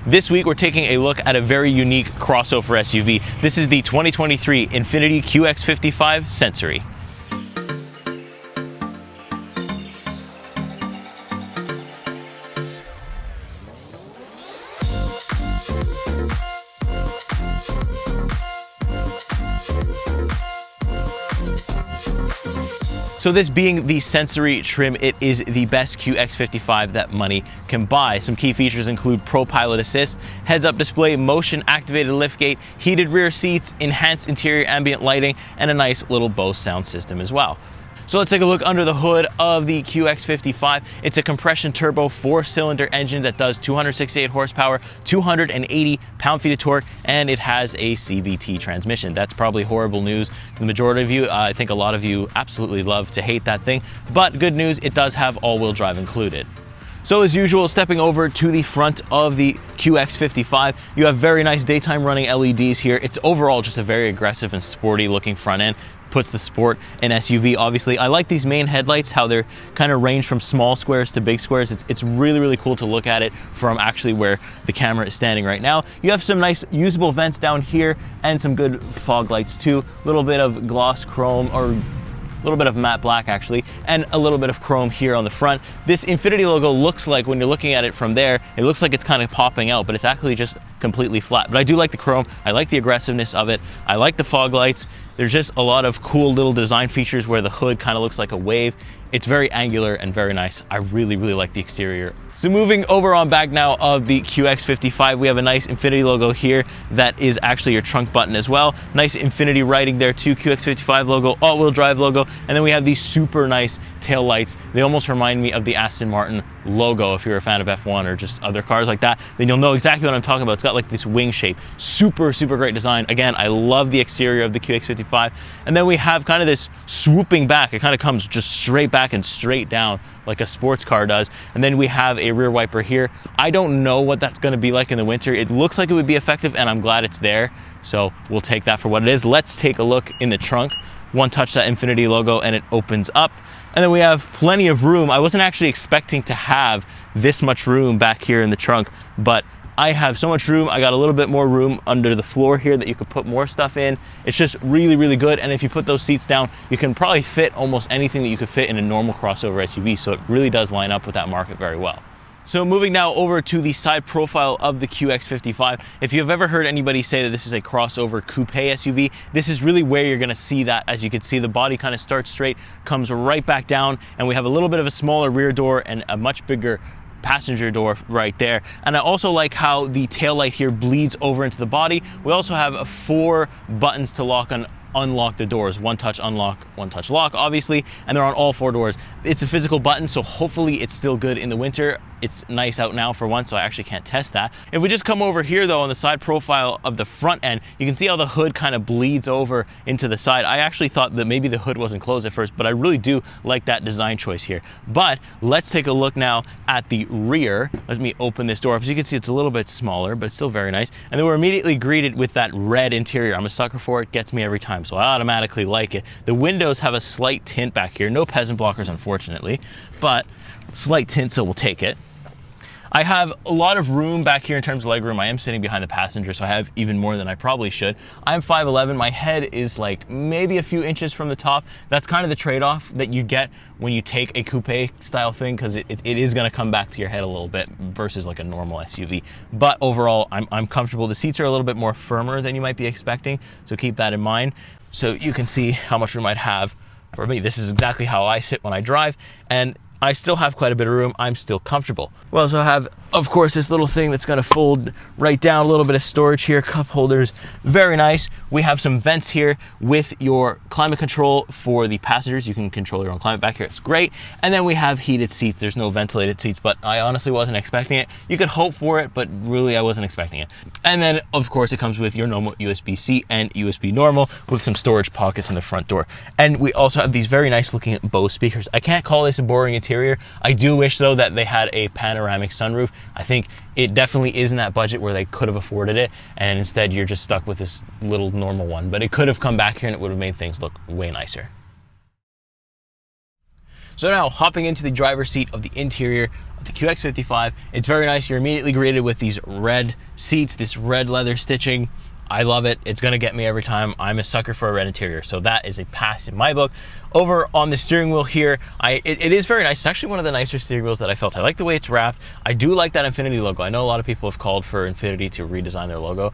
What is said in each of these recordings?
This week, we're taking a look at a very unique crossover SUV. This is the 2023 Infiniti QX55 Sensory. So this being the Sensory trim, it is the best QX55 that money can buy. Some key features include Pro Pilot Assist, heads-up display, motion-activated liftgate, heated rear seats, enhanced interior ambient lighting, and a nice little Bose sound system as well. So let's take a look under the hood of the QX55. It's a compression turbo 4-cylinder engine that does 268 horsepower, 280 pound-feet of torque, and it has a CVT transmission. That's probably horrible news to the majority of you. I think a lot of you absolutely love to hate that thing, but good news, it does have all-wheel drive included. So as usual, stepping over to the front of the QX55, you have very nice daytime running LEDs here. It's overall just a very aggressive and sporty looking front end. Puts the sport in SUV, obviously. I like these main headlights, how they're kind of range from small squares to big squares. It's really, really cool to look at it from actually where the camera is standing right now. You have some nice usable vents down here and some good fog lights too. A little bit of gloss chrome, or a little bit of matte black actually, and a little bit of chrome here on the front. This Infiniti logo looks like, when you're looking at it from there, it looks like it's kind of popping out, but it's actually just completely flat. But I do like the chrome, I like the aggressiveness of it, I like the fog lights. There's just a lot of cool little design features where the hood kind of looks like a wave. It's very angular and very nice. I really, really like the exterior. So moving over on back now of the QX55, we have a nice Infiniti logo here that is actually your trunk button as well. Nice Infiniti writing there too, QX55 logo, all-wheel drive logo, and then we have these super nice tail lights. They almost remind me of the Aston Martin logo. If you're a fan of F1 or just other cars like that, then you'll know exactly what I'm talking about. It's got like this wing shape. Super, super great design. Again, I love the exterior of the QX55. And then we have kind of this swooping back. It kind of comes just straight back and straight down like a sports car does. And then we have a rear wiper here. I don't know what that's going to be like in the winter. It looks like it would be effective, and I'm glad it's there. So we'll take that for what it is. Let's take a look in the trunk. One touch that Infiniti logo and it opens up. And then we have plenty of room. I wasn't actually expecting to have this much room back here in the trunk, but I have so much room. I got a little bit more room under the floor here that you could put more stuff in. It's just really, really good. And if you put those seats down, you can probably fit almost anything that you could fit in a normal crossover SUV. So it really does line up with that market very well. So moving now over to the side profile of the QX55. If you've ever heard anybody say that this is a crossover coupe SUV, this is really where you're gonna see that. As you can see, the body kind of starts straight, comes right back down, and we have a little bit of a smaller rear door and a much bigger passenger door right there. And I also like how the taillight here bleeds over into the body. We also have 4 buttons to lock and unlock the doors. One touch unlock, one touch lock, obviously, and they're on all 4 doors. It's a physical button, so hopefully it's still good in the winter. It's nice out now for once, so I actually can't test that. If we just come over here though, on the side profile of the front end, you can see how the hood kind of bleeds over into the side. I actually thought that maybe the hood wasn't closed at first, but I really do like that design choice here. But let's take a look now at the rear. Let me open this door up. As you can see, it's a little bit smaller, but it's still very nice. And then we're immediately greeted with that red interior. I'm a sucker for it, gets me every time, so I automatically like it. The windows have a slight tint back here. No peasant blockers, unfortunately, but slight tint, so we'll take it. I have a lot of room back here in terms of legroom. I am sitting behind the passenger, so I have even more than I probably should. I'm 5'11". My head is like maybe a few inches from the top. That's kind of the trade-off that you get when you take a coupe style thing, because it is going to come back to your head a little bit versus like a normal SUV. But overall, I'm comfortable. The seats are a little bit more firmer than you might be expecting, so keep that in mind. So you can see how much room I'd have for me. This is exactly how I sit when I drive, and I still have quite a bit of room. I'm still comfortable. We also have, of course, this little thing that's gonna fold right down, a little bit of storage here, cup holders, very nice. We have some vents here with your climate control for the passengers. You can control your own climate back here, it's great. And then we have heated seats. There's no ventilated seats, but I honestly wasn't expecting it. You could hope for it, but really I wasn't expecting it. And then, of course, it comes with your normal USB-C and USB normal with some storage pockets in the front door. And we also have these very nice looking Bose speakers. I can't call this a boring interior. I do wish though that they had a panoramic sunroof. I think it definitely is in that budget where they could have afforded it, and instead you're just stuck with this little normal one. But it could have come back here and it would have made things look way nicer. So now, hopping into the driver's seat of the interior the QX55. It's very nice. You're immediately greeted with these red seats, this red leather stitching. I love it. It's gonna get me every time. I'm a sucker for a red interior, so that is a pass in my book. Over on the steering wheel here, it is very nice. It's actually one of the nicer steering wheels that I felt. I like the way it's wrapped. I do like that Infiniti logo. I know a lot of people have called for Infiniti to redesign their logo.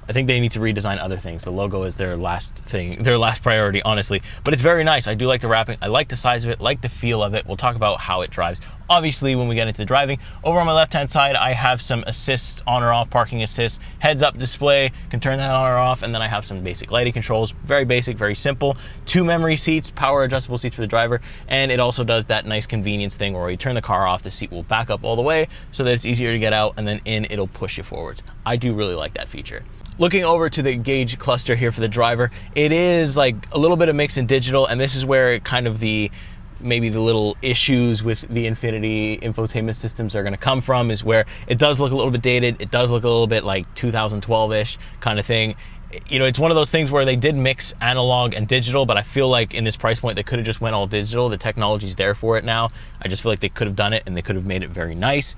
I think they need to redesign other things. The logo is their last thing, their last priority, honestly. But it's very nice. I do like the wrapping. I like the size of it, like the feel of it. We'll talk about how it drives, obviously, when we get into the driving. Over on my left-hand side, I have some assist, on or off, parking assist, heads-up display, can turn that on or off, and then I have some basic lighting controls. Very basic, very simple. 2 memory seats, power adjustable seats for the driver, and it also does that nice convenience thing where you turn the car off, the seat will back up all the way so that it's easier to get out, and then in, it'll push you forwards. I do really like that feature. Looking over to the gauge cluster here for the driver, it is like a little bit of mix and digital, and this is where kind of maybe the little issues with the Infiniti infotainment systems are going to come from, is where it does look a little bit dated. It does look a little bit like 2012-ish kind of thing. You know, it's one of those things where they did mix analog and digital, but I feel like in this price point, they could have just went all digital. The technology's there for it now. I just feel like they could have done it, and they could have made it very nice.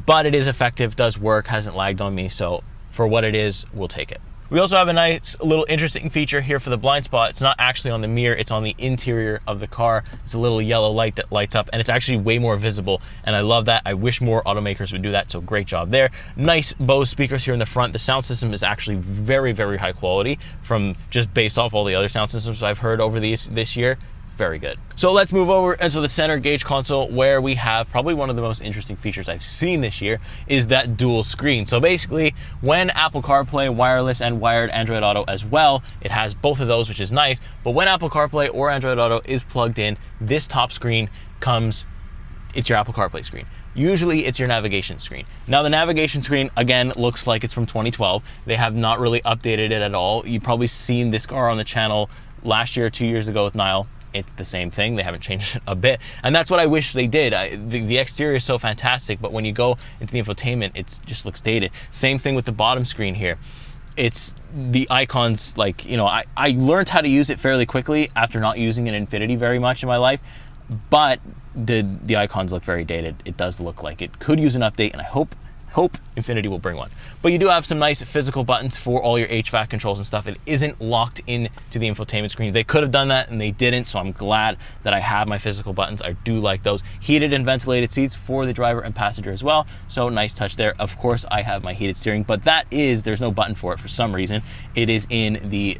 But it is effective, does work, hasn't lagged on me, so for what it is, we'll take it. We also have a nice little interesting feature here for the blind spot. It's not actually on the mirror, it's on the interior of the car. It's a little yellow light that lights up, and it's actually way more visible, and I love that. I wish more automakers would do that, so great job there. Nice Bose speakers here in the front. The sound system is actually very, very high quality from just based off all the other sound systems I've heard over this year. Very good. So let's move over into the center gauge console, where we have probably one of the most interesting features I've seen this year, is that dual screen. So basically, when Apple CarPlay, wireless and wired Android Auto as well, it has both of those, which is nice. But when Apple CarPlay or Android Auto is plugged in, this top screen it's your Apple CarPlay screen. Usually it's your navigation screen. Now the navigation screen, again, looks like it's from 2012. They have not really updated it at all. You've probably seen this car on the channel last year or 2 years ago with Niall. It's the same thing. They haven't changed it a bit, and that's what I wish they did. The exterior is so fantastic, but when you go into the infotainment, it just looks dated. Same thing with the bottom screen here. It's the icons, like, you know, I learned how to use it fairly quickly after not using an Infiniti very much in my life, but the icons look very dated. It does look like it could use an update, and I hope Infiniti will bring one. But you do have some nice physical buttons for all your HVAC controls and stuff. It isn't locked into the infotainment screen. They could have done that and they didn't, so I'm glad that I have my physical buttons. I do like those. Heated and ventilated seats for the driver and passenger as well, so nice touch there. Of course, I have my heated steering, but there's no button for it for some reason. It is in the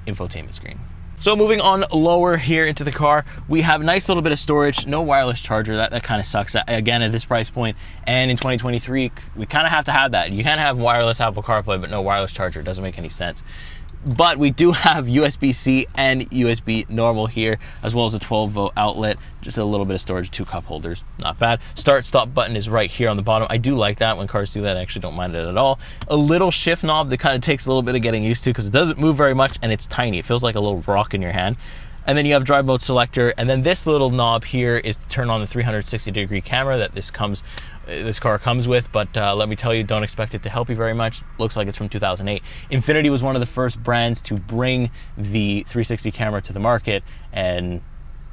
infotainment screen. So moving on lower here into the car, we have a nice little bit of storage, no wireless charger. That kind of sucks, again, at this price point. And in 2023, we kind of have to have that. You can't have wireless Apple CarPlay, but no wireless charger. It doesn't make any sense. But we do have USB-C and USB normal here, as well as a 12-volt outlet, just a little bit of storage, 2 cup holders, not bad. Start-stop button is right here on the bottom. I do like that. When cars do that, I actually don't mind it at all. A little shift knob that kind of takes a little bit of getting used to, because it doesn't move very much, and it's tiny. It feels like a little rock in your hand. And then you have drive mode selector, and then this little knob here is to turn on the 360-degree camera that this car comes with, but let me tell you, don't expect it to help you very much. Looks like it's from 2008. Infiniti was one of the first brands to bring the 360 camera to the market, and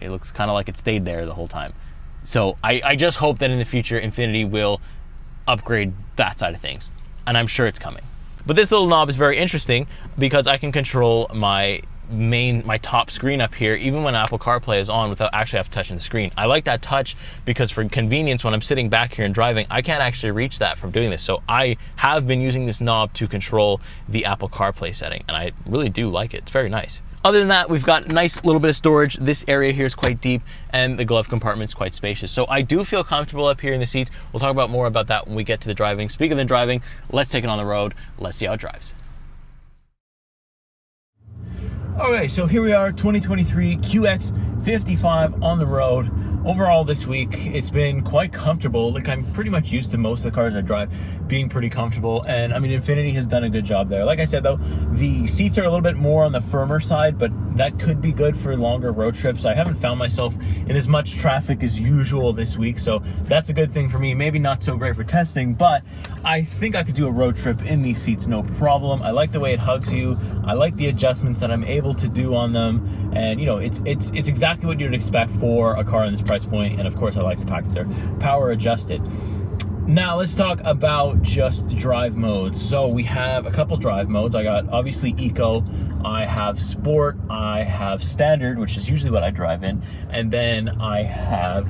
it looks kind of like it stayed there the whole time. So I just hope that in the future, Infiniti will upgrade that side of things, and I'm sure it's coming. But this little knob is very interesting because I can control my top screen up here, even when Apple CarPlay is on, without actually have to touch the screen. I like that touch because for convenience, when I'm sitting back here and driving, I can't actually reach that from doing this. So I have been using this knob to control the Apple CarPlay setting, and I really do like it. It's very nice. Other than that, we've got a nice little bit of storage. This area here is quite deep, and the glove compartment is quite spacious. So I do feel comfortable up here in the seats. We'll talk about more about that when we get to the driving. Speaking of the driving, let's take it on the road. Let's see how it drives. Okay, so here we are, 2023 QX55 on the road. Overall this week, it's been quite comfortable. Like, I'm pretty much used to most of the cars I drive being pretty comfortable. And I mean, Infiniti has done a good job there. Like I said though, the seats are a little bit more on the firmer side, but that could be good for longer road trips. I haven't found myself in as much traffic as usual this week, so that's a good thing for me. Maybe not so great for testing, but I think I could do a road trip in these seats no problem. I like the way it hugs you. I like the adjustments that I'm able to do on them, and you know, it's exactly what you'd expect for a car in this price point. And of course, I like the fact that they're power adjusted. Now let's talk about just drive modes. So we have a couple drive modes. I got obviously Eco, I have Sport, I have Standard, which is usually what I drive in, and then I have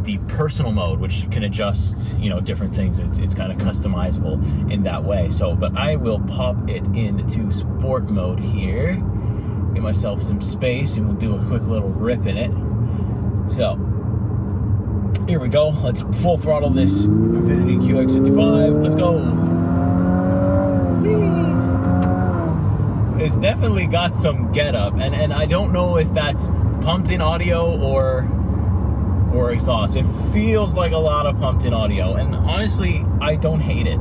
the personal mode, which can adjust, you know, different things. It's kind of customizable in that way. So, but I will pop it into Sport mode here, give myself some space, and we'll do a quick little rip in it. So here we go. Let's full throttle this Infiniti QX55. Let's go. Whee! It's definitely got some get up, and I don't know if that's pumped in audio or exhaust. It feels like a lot of pumped in audio, and honestly, I don't hate it.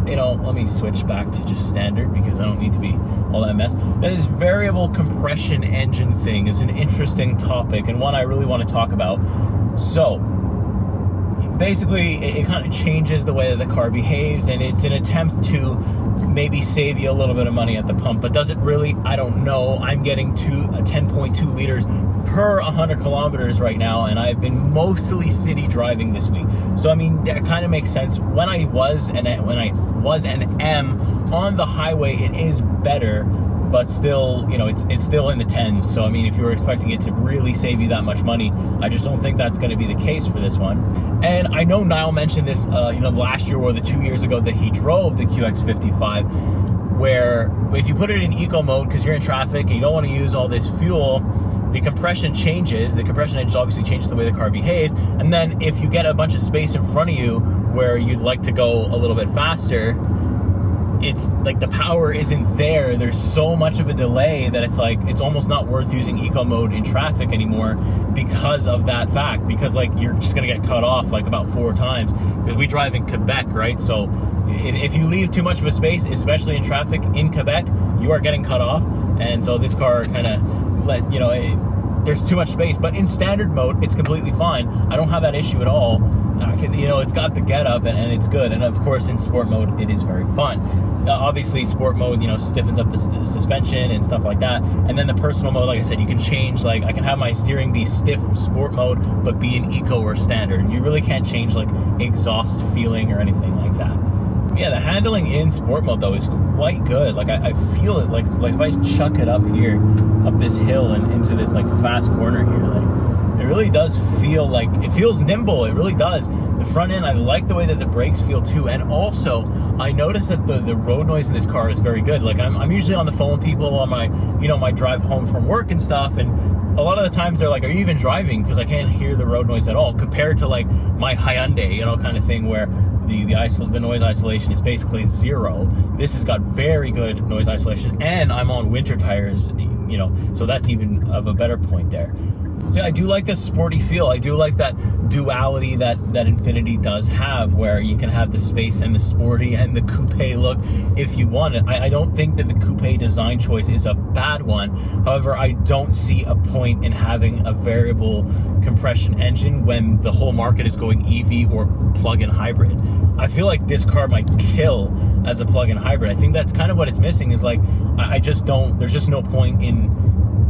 You know, let me switch back to just standard because I don't need to be all that mess. This variable compression engine thing is an interesting topic and one I really want to talk about. So basically, it kind of changes the way that the car behaves, and it's an attempt to maybe save you a little bit of money at the pump, but does it really? I don't know. I'm getting to a 10.2 liters per 100 kilometers right now, and I've been mostly city driving this week. So I mean, that kind of makes sense. When I was and am on the highway, it is better, but still, you know, it's still in the tens. So I mean, if you were expecting it to really save you that much money, I just don't think that's going to be the case for this one. And I know Niall mentioned this, you know, last year or the 2 years ago that he drove the QX55, where if you put it in eco mode because you're in traffic and you don't want to use all this fuel, the compression changes. The compression engine obviously changes the way the car behaves. And then if you get a bunch of space in front of you where you'd like to go a little bit faster, it's like the power isn't there. There's so much of a delay that it's like it's almost not worth using eco mode in traffic anymore because of that fact, because like you're just gonna get cut off like about 4 times, because we drive in Quebec, right? So if you leave too much of a space, especially in traffic in Quebec, you are getting cut off. And so this car kind of let, you know, there's too much space. But in standard mode, it's completely fine. I don't have that issue at all. You know, it's got the get up and it's good. And of course, in sport mode, it is very fun. Obviously, sport mode, you know, stiffens up the suspension and stuff like that. And then the personal mode, like I said, you can change, like I can have my steering be stiff sport mode, but be in eco or standard. You really can't change like exhaust feeling or anything like that. Yeah, the handling in sport mode though is quite good. Like I feel it, like it's like if I chuck it up here, up this hill and into this like fast corner here, like it really does feel like, it feels nimble. It really does. The front end, I like the way that the brakes feel too. And also, I noticed that the road noise in this car is very good. Like I'm usually on the phone with people on my, you know, my drive home from work and stuff, and a lot of the times they're like, are you even driving? Because I can't hear the road noise at all, compared to like my Hyundai, you know, kind of thing, where the noise isolation is basically 0. This has got very good noise isolation, and I'm on winter tires, you know, so that's even of a better point there. So I do like this sporty feel. I do like that duality that Infiniti does have, where you can have the space and the sporty and the coupe look if you want it. I don't think that the coupe design choice is a bad one. However, I don't see a point in having a variable compression engine when the whole market is going EV or plug-in hybrid. I feel like this car might kill as a plug-in hybrid. I think that's kind of what it's missing, is like, I just don't, there's just no point in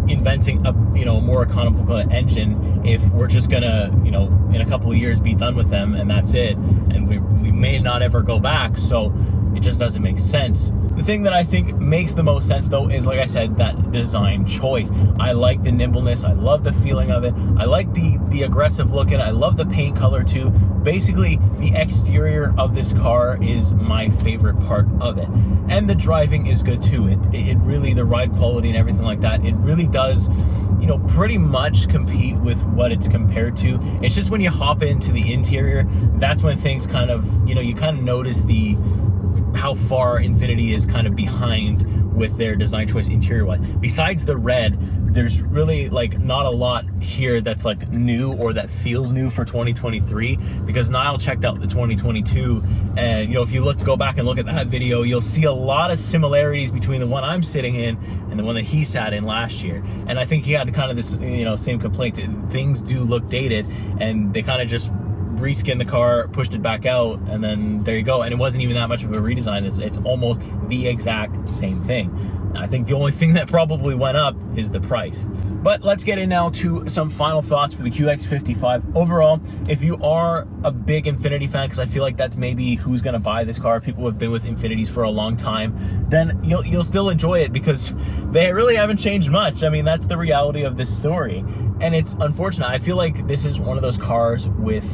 inventing a, you know, more economical engine if we're just gonna, you know, in a couple of years be done with them and that's it, and we may not ever go back. So it just doesn't make sense. The thing that I think makes the most sense though is, like I said, that design choice. I like the nimbleness, I love the feeling of it, I like the aggressive look in it, I love the paint color too. Basically, the exterior of this car is my favorite part of it. And the driving is good too. It really, the ride quality and everything like that, it really does, you know, pretty much compete with what it's compared to. It's just when you hop into the interior, that's when things kind of, you know, you kind of notice how far Infiniti is kind of behind with their design choice interior wise. Besides the red, there's really like not a lot here that's like new or that feels new for 2023, because Niall checked out the 2022, and you know, if you go back and look at that video, you'll see a lot of similarities between the one I'm sitting in and the one that he sat in last year. And I think he had kind of this, you know, same complaint. Things do look dated, and they kind of just reskinned the car, pushed it back out, and then there you go. And it wasn't even that much of a redesign. It's almost the exact same thing. I think the only thing that probably went up is the price. But let's get in now to some final thoughts for the QX55. Overall, if you are a big Infiniti fan, because I feel like that's maybe who's gonna buy this car, people who have been with Infinitis for a long time, then you'll still enjoy it, because they really haven't changed much. I mean, that's the reality of this story. And it's unfortunate. I feel like this is one of those cars with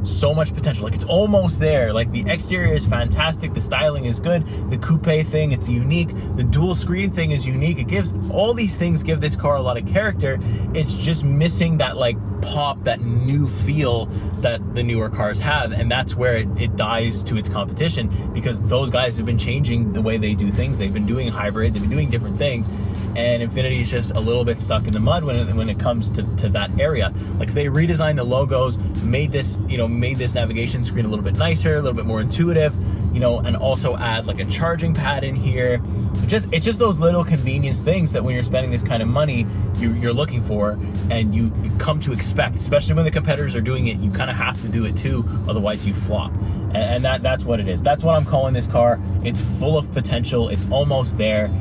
so much potential. Like, it's almost there. Like, the exterior is fantastic, the styling is good, the coupe thing, it's unique, the dual screen thing is unique. It gives, all these things give this car a lot of character. It's just missing that like pop, that new feel that the newer cars have, and that's where it dies to its competition, because those guys have been changing the way they do things. They've been doing hybrid, they've been doing different things, and Infiniti is just a little bit stuck in the mud when it comes to that area. Like, if they redesigned the logos, made this, you know, made this navigation screen a little bit nicer, a little bit more intuitive, you know, and also add like a charging pad in here. It's just those little convenience things that when you're spending this kind of money, you're looking for, and you come to expect, especially when the competitors are doing it. You kind of have to do it too, otherwise you flop. And that's what it is. That's what I'm calling this car. It's full of potential. It's almost there.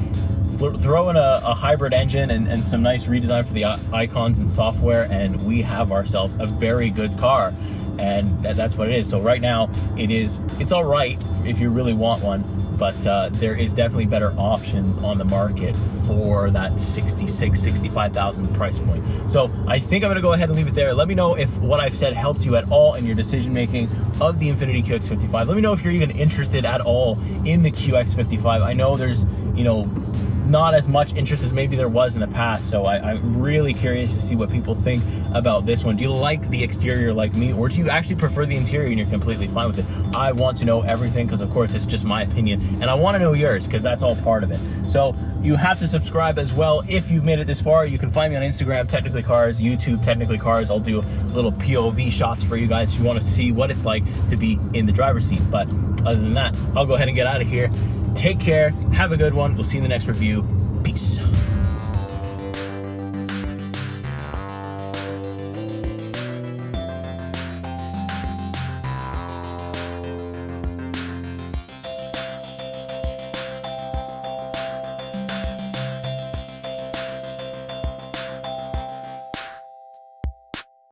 Throw in a hybrid engine and some nice redesign for the icons and software, and we have ourselves a very good car. And that's what it is. So right now, it's all right if you really want one, but there is definitely better options on the market for that 66, 65,000 price point. So I think I'm gonna go ahead and leave it there. Let me know if what I've said helped you at all in your decision making of the Infiniti QX55. Let me know if you're even interested at all in the QX55. I know there's, you know, not as much interest as maybe there was in the past, so I'm really curious to see what people think about this one. Do you like the exterior like me, or do you actually prefer the interior and you're completely fine with it? I want to know everything, because of course it's just my opinion, and I want to know yours, because that's all part of it. So you have to subscribe as well if you've made it this far. You can find me on Instagram, Technically Cars, YouTube, Technically Cars. I'll do little POV shots for you guys if you want to see what it's like to be in the driver's seat. But other than that, I'll go ahead and get out of here. Take care, have a good one. We'll see you in the next review. Peace.